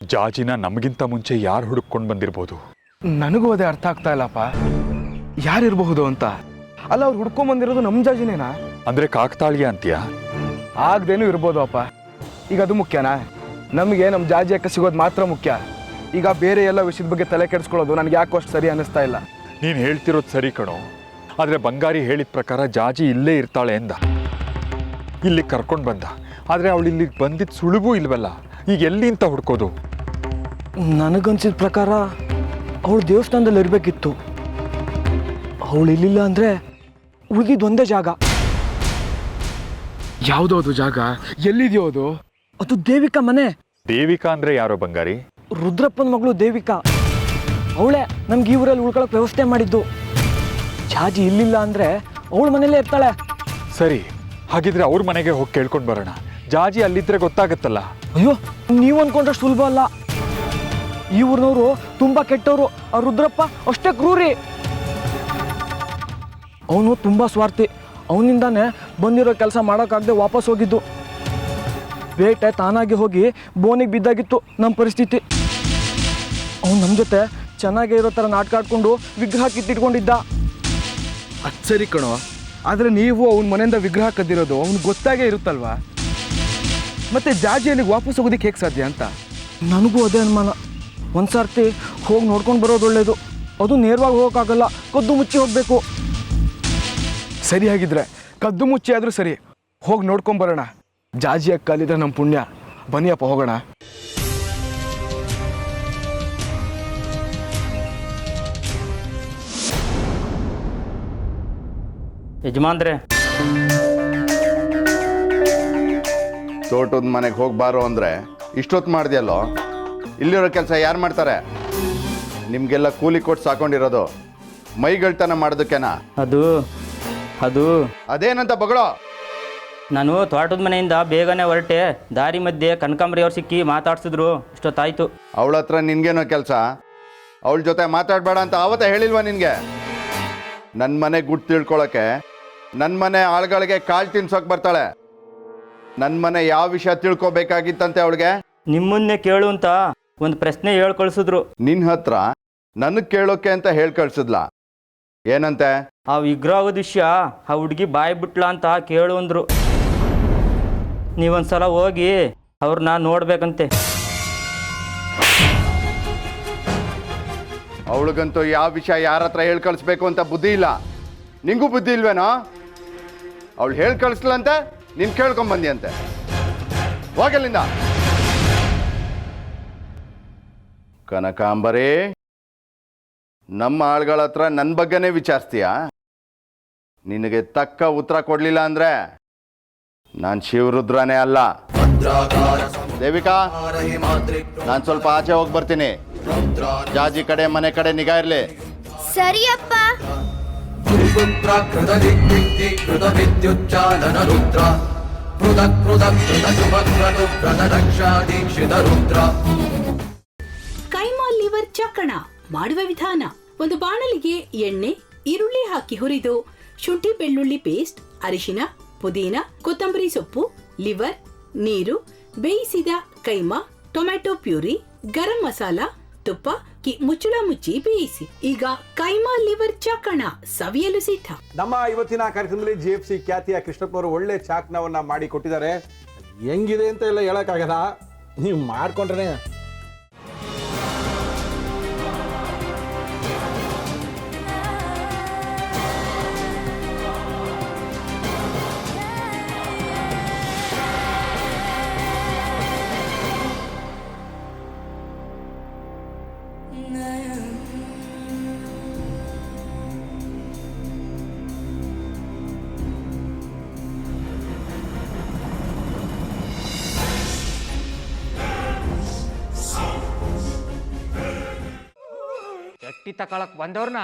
ಜಾಜಿನ ನಮಗಿಂತ ಮುಂಚೆ ಯಾರು ಹುಡುಕೊಂಡು ಬಂದಿರ್ಬೋದು? ನನಗೂ ಅದೇ ಅರ್ಥ ಆಗ್ತಾ ಇಲ್ಲಪ್ಪ, ಯಾರಿರಬಹುದು ಅಂತ. ಅಲ್ಲ, ಅವ್ರು ಹುಡ್ಕೊಂಡ್ ಬಂದಿರೋದು ನಮ್ಮ ಜಾಜಿನೇನಾ? ಅಂದ್ರೆ ಕಾಕತಾಳೀಯ ಅಂತೀಯ? ಆಗ್ದೇನೂ ಇರ್ಬೋದು ಅಪ್ಪ. ಈಗ ಅದು ಮುಖ್ಯನಾ? ನಮಗೆ ನಮ್ಮ ಜಾಜಿ ಅಕ್ಕ ಸಿಗೋದು ಮಾತ್ರ ಮುಖ್ಯ. ಈಗ ಬೇರೆ ಎಲ್ಲ ವಿಷಯದ ಬಗ್ಗೆ ತಲೆ ಕೆಡಿಸ್ಕೊಳ್ಳೋದು ನನಗೆ ಯಾಕೋ ಅಷ್ಟು ಸರಿ ಅನ್ನಿಸ್ತಾ ಇಲ್ಲ. ನೀನು ಹೇಳ್ತಿರೋದು ಸರಿ ಕಣೋ, ಆದರೆ ಬಂಗಾರಿ ಹೇಳಿದ ಪ್ರಕಾರ ಜಾಜಿ ಇಲ್ಲೇ ಇರ್ತಾಳೆ ಎಂದ. ಇಲ್ಲಿ ಕರ್ಕೊಂಡು ಬಂದ, ಆದರೆ ಅವಳು ಇಲ್ಲಿಗೆ ಬಂದಿದ್ದು ಸುಳುಬೂ ಇಲ್ವಲ್ಲ. ಈಗ ಎಲ್ಲಿ ಅಂತ ಹುಡ್ಕೋದು? ನನಗನ್ಸಿದ ಪ್ರಕಾರ ಅವಳು ದೇವಸ್ಥಾನದಲ್ಲಿ ಇರಬೇಕಿತ್ತು. ಅವಳು ಇಲ್ಲಿಲ್ಲ ಅಂದರೆ ಉಳಿದಿದ್ದು ಒಂದೇ ಜಾಗ. ಯಾವುದೋ ಅದು ಜಾಗ? ಎಲ್ಲಿದೆಯೋ ಅದು? ಅದು ದೇವಿಕಾ ಮನೆ. ದೇವಿಕಾ ಅಂದರೆ ಯಾರೋ ಬಂಗಾರಿ? ರುದ್ರಪ್ಪನ ಮಗಳು ದೇವಿಕಾ. ಅವಳೇ ನಮ್ಗೆ ಈ ಊರಲ್ಲಿ ಉಳ್ಕೊಳಕ್ಕೆ ವ್ಯವಸ್ಥೆ ಮಾಡಿದ್ದು. ಜಾಜಿ ಇಲ್ಲಿಲ್ಲ ಅಂದರೆ ಅವಳ ಮನೇಲೇ ಇರ್ತಾಳೆ. ಸರಿ, ಹಾಗಿದ್ರೆ ಅವ್ರ ಮನೆಗೆ ಹೋಗಿ ಕೇಳ್ಕೊಂಡು ಬರೋಣ. ಜಾಜಿ ಅಲ್ಲಿದ್ರೆ ಗೊತ್ತಾಗತ್ತಲ್ಲ. ಅಯ್ಯೋ, ನೀವು ಅಂದ್ಕೊಂಡ್ರೆ ಸುಲಭ ಅಲ್ಲ. ಈ ಊರಿನವರು ತುಂಬ ಕೆಟ್ಟವರು. ಆ ರುದ್ರಪ್ಪ ಅಷ್ಟೇ ಕ್ರೂರಿ. ಅವನು ತುಂಬ ಸ್ವಾರ್ಥಿ. ಅವನಿಂದಾನೇ ಬಂದಿರೋ ಕೆಲಸ ಮಾಡೋಕ್ಕಾಗದೆ ವಾಪಸ್ ಹೋಗಿದ್ದು. ಬೇಟೆ ತಾನಾಗಿ ಹೋಗಿ ಬೋನಿಗೆ ಬಿದ್ದಾಗಿತ್ತು ನಮ್ಮ ಪರಿಸ್ಥಿತಿ. ಅವನು ನಮ್ಮ ಜೊತೆ ಚೆನ್ನಾಗೇ ಇರೋ ಥರ ನಾಟಕ ಆಡ್ಕೊಂಡು ವಿಗ್ರಹ ಕಿತ್ತಿಟ್ಕೊಂಡಿದ್ದ. ಅದು ಸರಿ ಕಣೋ, ಆದರೆ ನೀವು ಅವನ ಮನೆಯಿಂದ ವಿಗ್ರಹ ಕದ್ದಿರೋದು ಅವ್ನಿಗೆ ಗೊತ್ತಾಗೇ ಇರುತ್ತಲ್ವಾ? ಮತ್ತೆ ಜಾಜಿ ಅಲ್ಲಿಗೆ ವಾಪಸ್ ಹೋಗೋದಕ್ಕೆ ಹೇಗೆ ಸಾಧ್ಯ ಅಂತ ನನಗೂ ಅದೇ ಅನುಮಾನ. ಒಂದು ಸರ್ತಿ ಹೋಗಿ ನೋಡ್ಕೊಂಡು ಬರೋದು ಒಳ್ಳೆಯದು. ಅದು ನೇರವಾಗಿ ಹೋಗೋಕ್ಕಾಗಲ್ಲ, ಕದ್ದು ಮುಚ್ಚಿ ಹೋಗಬೇಕು. ಸರಿ, ಆಗಿದ್ರೆ ಕದ್ದು ಮುಚ್ಚಿ ಆದರೂ ಸರಿ, ಹೋಗಿ ನೋಡ್ಕೊಂಬರೋಣ. ಜಾಜಿ ಅಕ್ಕ ಅಲ್ಲಿದ್ರೆ ನಮ್ಮ ಪುಣ್ಯ. ಬನ್ನಿಯಪ್ಪ ಹೋಗೋಣ. ಯಜಮಾನ್ರೆ, ತೋಟದ ಮನೆಗೆ ಹೋಗ್ಬಾರೋ ಅಂದರೆ ಇಷ್ಟೊತ್ತು ಮಾಡಿದೆಯಲ್ಲೋ? ಇಲ್ಲಿರೋ ಕೆಲಸ ಯಾರು ಮಾಡ್ತಾರೆ? ನಿಮಗೆಲ್ಲ ಕೂಲಿ ಕೊಟ್ಟು ಸಾಕೊಂಡಿರೋದು ಮೈಗಳ್ತನ ಮಾಡೋದಕ್ಕೇನಾ? ಅದು ಅದೇನಂತ ಬಗಳೋ? ನಾನು ತೋಟದ ಮನೆಯಿಂದ ಬೇಗನೆ ಹೊರಟೆ. ದಾರಿ ಮಧ್ಯೆ ಕನಕಾಂಬರಿ ಅವ್ರು ಸಿಕ್ಕಿ ಮಾತಾಡ್ಸಿದ್ರು. ಇಷ್ಟೊತ್ತಾಯ್ತು. ಅವಳ ಹತ್ರ ನಿನ್ಗೇನೋ ಕೆಲಸ? ಅವಳ ಜೊತೆ ಮಾತಾಡಬೇಡ ಅಂತ ಆವತ್ತೇ ಹೇಳಿಲ್ವಾ ನಿನಗೆ? ನನ್ನ ಮನೆ ಗುಟ್ಟು ತಿಳ್ಕೊಳಕ್ಕೆ ನನ್ನ ಮನೆ ಆಳುಗಳಿಗೆ ಕಾಳು ತಿನ್ಸೋಕೆ ಬರ್ತಾಳೆ. ನನ್ನ ಮನೆ ಯಾವ ವಿಷಯ ತಿಳ್ಕೊಬೇಕಾಗಿತ್ತಂತೆ ಅವಳಿಗೆ? ನಿಮ್ಮನ್ನೇ ಕೇಳು ಅಂತ ಒಂದು ಪ್ರಶ್ನೆ ಹೇಳಿ ಕಳಿಸಿದ್ರು. ನಿನ್ನ ಹತ್ರ ನನಗೆ ಕೇಳೋಕೆ ಅಂತ ಹೇಳಿ ಕಳ್ಸಿದ್ಲಾ? ಏನಂತೆ? ಆ ವಿಗ್ರಹದ ವಿಷಯ ಆ ಹುಡುಗಿ ಬಾಯಿ ಬಿಟ್ಲ ಅಂತ ಕೇಳು ಅಂದರು. ನೀವೊಂದ್ಸಲ ಹೋಗಿ ಅವ್ರನ್ನ ನೋಡ್ಬೇಕಂತೆ. ಅವಳಿಗಂತೂ ಯಾವ ವಿಷಯ ಯಾರ ಹತ್ರ ಹೇಳಿ ಕಳಿಸ್ಬೇಕು ಅಂತ ಬುದ್ಧಿ ಇಲ್ಲ. ನಿಂಗೂ ಬುದ್ಧಿ ಇಲ್ವೇನೋ? ಅವಳು ಹೇಳಿ ಕಳಿಸ್ಲಂತೆ, ನೀನು ಕೇಳ್ಕೊಂಬಂದಿ ಅಂತೆ. ಹೋಗಲ್ಲಿಂದ. ಕನಕಾಂಬರಿ, ನಮ್ಮ ಆಳುಗಳ ಹತ್ರ ನನ್ನ ಬಗ್ಗೆನೇ ವಿಚಾರಿಸ್ತೀಯ? ನಿನಗೆ ತಕ್ಕ ಉತ್ತರ ಕೊಡಲಿಲ್ಲ ಅಂದರೆ ನಾನು ಶಿವರುದ್ರನೇ ಅಲ್ಲ. ದೇವಿಕಾ, ನಾನು ಸ್ವಲ್ಪ ಆಚೆ ಹೋಗಿ ಬರ್ತೀನಿ. ಜಾಜಿ ಕಡೆ ಮನೆ ಕಡೆ ನಿಗಾ ಇರಲಿ. ಸರಿಯಪ್ಪ. ಕೈಮಾ ಲಿವರ್ ಚಕ್ಕಣ ಮಾಡುವ ವಿಧಾನ: ಒಂದು ಬಾಣಲಿಗೆ ಎಣ್ಣೆ, ಈರುಳ್ಳಿ ಹಾಕಿ ಹುರಿದು ಶುಂಠಿ ಬೆಳ್ಳುಳ್ಳಿ ಪೇಸ್ಟ್, ಅರಿಶಿನ, ಪುದೀನ, ಕೊತ್ತಂಬರಿ ಸೊಪ್ಪು, ಲಿವರ್, ನೀರು, ಬೇಯಿಸಿದ ಕೈಮಾ, ಟೊಮ್ಯಾಟೊ ಪ್ಯೂರಿ, ಗರಂ ಮಸಾಲ, ತುಪ್ಪ ಮುಚ್ಚಳ ಮುಚ್ಚಿ ಬೇಯಿಸಿ. ಈಗ ಕೈಮಾ ಲಿವರ್ ಚಾಕಣ ಸವಿಯಲು ಸಿದ್ಧ. ನಮ್ಮ ಇವತ್ತಿನ ಕಾರ್ಯಕ್ರಮದಲ್ಲಿ GFC ಖ್ಯಾತಿಯ ಕೃಷ್ಣಪ್ಪನವರು ಒಳ್ಳೆ ಚಾಕ್ನವನ್ನ ಮಾಡಿ ಕೊಟ್ಟಿದ್ದಾರೆ. ಹೆಂಗಿದೆ ಅಂತ ಎಲ್ಲ ಹೇಳಕ್ಕಾಗಲ್ಲ, ನೀವು ಮಾಡ್ಕೊಂಡ್ರೆ. ಗಟ್ಟಿ ತಕೊಳಕ್ ಬಂದವ್ರನ್ನ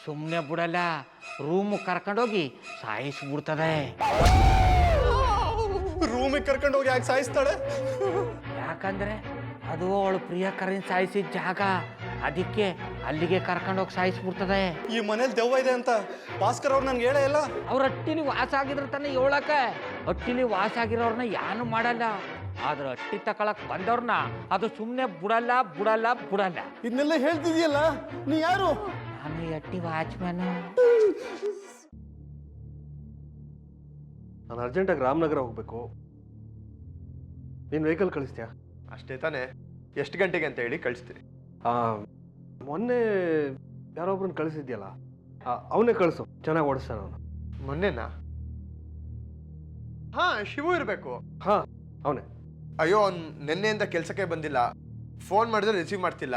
ಸುಮ್ಮನೆ ಬಿಡಲ್ಲ, ರೂಮ್ ಕರ್ಕೊಂಡೋಗಿ ಸಾಯಿಸ್ಬಿಡ್ತದೆ. ರೂಮಿಗೆ ಕರ್ಕೊಂಡೋಗಿ ಯಾಕೆ ಸಾಯಿಸ್ತಾಳೆ? ಯಾಕಂದ್ರೆ ಅದು ಅವಳು ಪ್ರಿಯಕರನ್ ಸಾಯಿಸಿದ ಜಾಗ, ಅದಕ್ಕೆ ಅಲ್ಲಿಗೆ ಕರ್ಕೊಂಡೋಗಿ ಸಾಯಿಸ್ಬಿಡ್ತದೆ. ಈ ಮನೇಲಿ ದೆವ್ವ ಇದೆ ಅಂತ ಭಾಸ್ಕರ್ ಅವ್ರು ನನ್ಗೆ ಹೇಳೇ ಇಲ್ಲ. ಅವ್ರ ಹಟ್ಟಿಲಿ ವಾಸ ಆಗಿದ್ರ ತಾನೆ ಹೇಳಕ. ಹಟ್ಟಿಲಿ ವಾಸ ಆಗಿರೋರ್ನ ಯಾನು ಮಾಡಲ್ಲ. ಆದ್ರೆ ಅಟ್ಟಿ ತಕೊಳಕ್ ಬಂದವ್ರನ್ನ ಅದು ಸುಮ್ಮನೆ ಬಿಡಲ್ಲ ಬಿಡಲ್ಲ ಬಿಡಲ್ಲ. ಇದನ್ನೆಲ್ಲ ಹೇಳ್ತಿದ್ಯಲ್ಲ, ನೀ ಯಾರು? ನಾನು ಅಟ್ಟಿ ವಾಚ್ಮ್ಯಾನು. ನಾನು ಅರ್ಜೆಂಟಾಗಿ ರಾಮನಗರ ಹೋಗ್ಬೇಕು. ನೀನು ವೆಹಿಕಲ್ ಕಳಿಸ್ತೀಯಾ? ಅಷ್ಟೇ ತಾನೇ, ಎಷ್ಟು ಗಂಟೆಗೆ ಅಂತ ಹೇಳಿ ಕಳಿಸ್ತೀನಿ. ಮೊನ್ನೆ ಯಾರೊಬ್ರನ್ನ ಕಳಿಸಿದ್ಯಲ್ಲ, ಅವನೇ ಕಳಿಸು, ಚೆನ್ನಾಗಿ ಓಡಿಸ್ತಾನ ಅವನು. ಮೊನ್ನೆನಾ? ಹಾ, ಶಿವು ಇರಬೇಕು. ಹಾ, ಅವನೇ. ಅಯ್ಯೋ, ಅವ್ನು ನಿನ್ನೆಯಿಂದ ಕೆಲಸಕ್ಕೆ ಬಂದಿಲ್ಲ. ಫೋನ್ ಮಾಡಿದ್ರೆ ರಿಸೀವ್ ಮಾಡ್ತಿಲ್ಲ.